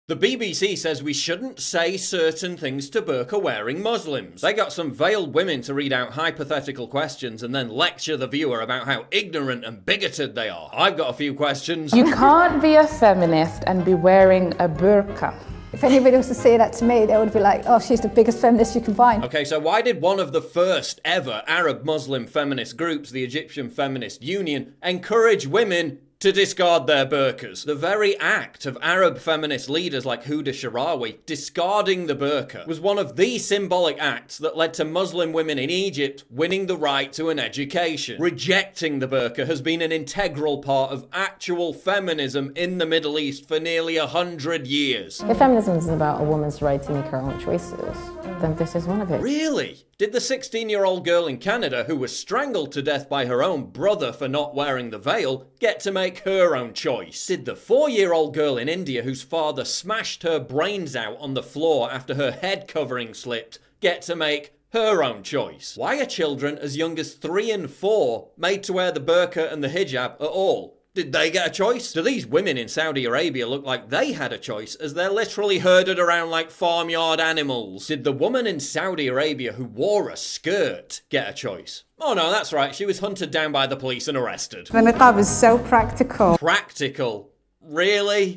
The BBC says we shouldn't say certain things to burqa-wearing Muslims. They got some veiled women to read out hypothetical questions and then lecture the viewer about how ignorant and bigoted they are. I've got a few questions. You can't be a feminist and be wearing a burqa. If anybody was to say that to me, they would be like, oh, she's the biggest feminist you can find. Okay, so why did one of the first ever Arab Muslim feminist groups, the Egyptian Feminist Union, encourage women to discard their burqas? The very act of Arab feminist leaders like Huda Sharawi discarding the burqa was one of the symbolic acts that led to Muslim women in Egypt winning the right to an education. Rejecting the burqa has been an integral part of actual feminism in the Middle East for nearly 100 years. If feminism is about a woman's right to make her own choices, then this is one of it. Really? Did the 16-year-old girl in Canada who was strangled to death by her own brother for not wearing the veil get to make her own choice? Did the 4-year-old girl in India whose father smashed her brains out on the floor after her head covering slipped get to make her own choice? Why are children as young as 3 and 4 made to wear the burqa and the hijab at all? Did they get a choice? Do these women in Saudi Arabia look like they had a choice as they're literally herded around like farmyard animals? Did the woman in Saudi Arabia who wore a skirt get a choice? Oh no, that's right, she was hunted down by the police and arrested. The niqab is so practical. Practical? Really?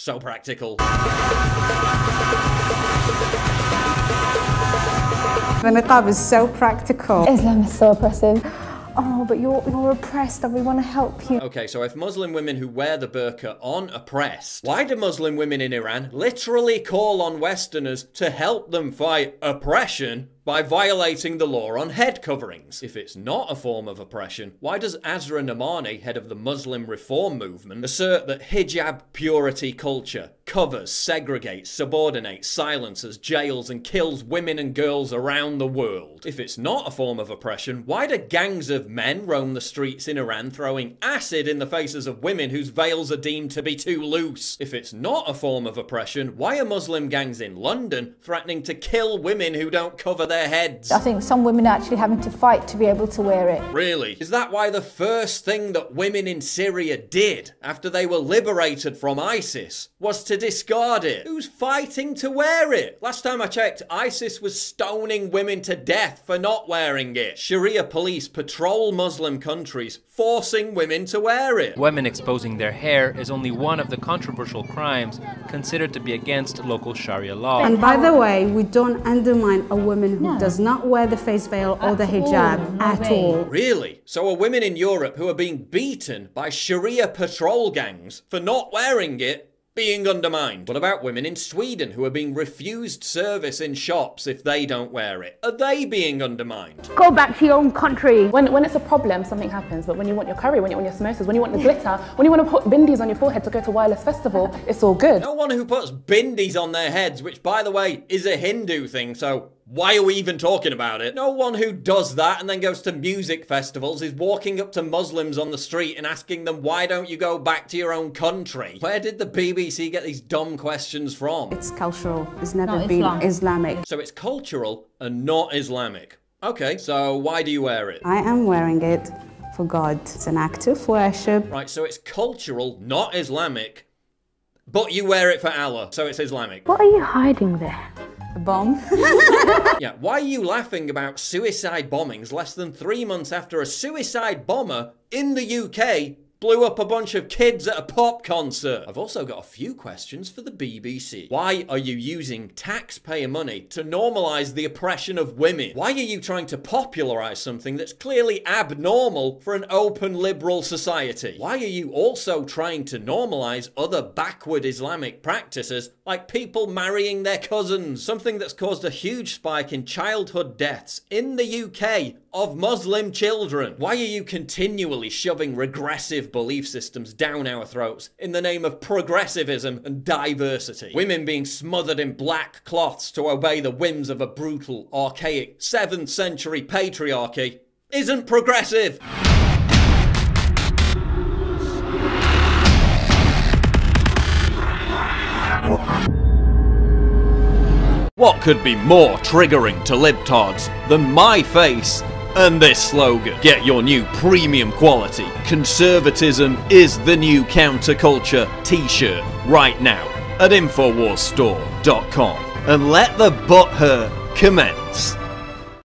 So practical. The niqab is so practical. Islam is so oppressive. Oh, but you're oppressed and we want to help you. Okay, so if Muslim women who wear the burqa aren't oppressed, why do Muslim women in Iran literally call on Westerners to help them fight oppression by violating the law on head coverings? If it's not a form of oppression, why does Azra Namani, head of the Muslim reform movement, assert that hijab purity culture covers, segregates, subordinates, silences, jails and kills women and girls around the world? If it's not a form of oppression, why do gangs of men roam the streets in Iran throwing acid in the faces of women whose veils are deemed to be too loose? If it's not a form of oppression, why are Muslim gangs in London threatening to kill women who don't cover their heads? I think some women are actually having to fight to be able to wear it. Really? Is that why the first thing that women in Syria did after they were liberated from ISIS was to discard it? Who's fighting to wear it? Last time I checked, ISIS was stoning women to death for not wearing it. Sharia police patrol Muslim countries, forcing women to wear it. Women exposing their hair is only one of the controversial crimes considered to be against local Sharia law. And by the way, we don't undermine a woman who does not wear the face veil or the hijab at all. Really? So are women in Europe who are being beaten by Sharia patrol gangs for not wearing it being undermined? What about women in Sweden who are being refused service in shops if they don't wear it? Are they being undermined? Go back to your own country. When it's a problem, something happens. But when you want your curry, when you want your samosas, when you want the glitter, when you want to put bindis on your forehead to go to Wireless Festival, it's all good. No one who puts bindis on their heads, which by the way is a Hindu thing, so why are we even talking about it? No one who does that and then goes to music festivals is walking up to Muslims on the street and asking them, why don't you go back to your own country? Where did the BBC get these dumb questions from? It's cultural. It's never been Islamic. So it's cultural and not Islamic. Okay, so why do you wear it? I am wearing it for God. It's an act of worship. Right, so it's cultural, not Islamic, but you wear it for Allah, so it's Islamic. What are you hiding there? A bomb. Yeah, why are you laughing about suicide bombings less than 3 months after a suicide bomber in the UK blew up a bunch of kids at a pop concert? I've also got a few questions for the BBC. Why are you using taxpayer money to normalise the oppression of women? Why are you trying to popularise something that's clearly abnormal for an open liberal society? Why are you also trying to normalise other backward Islamic practices like people marrying their cousins? Something that's caused a huge spike in childhood deaths in the UK of Muslim children. Why are you continually shoving regressive belief systems down our throats in the name of progressivism and diversity? Women being smothered in black cloths to obey the whims of a brutal, archaic 7th century patriarchy isn't progressive. What could be more triggering to libtards than my face and this slogan? Get your new premium quality "Conservatism is the new counterculture" t-shirt right now at InfoWarsStore.com and let the butthurt commence.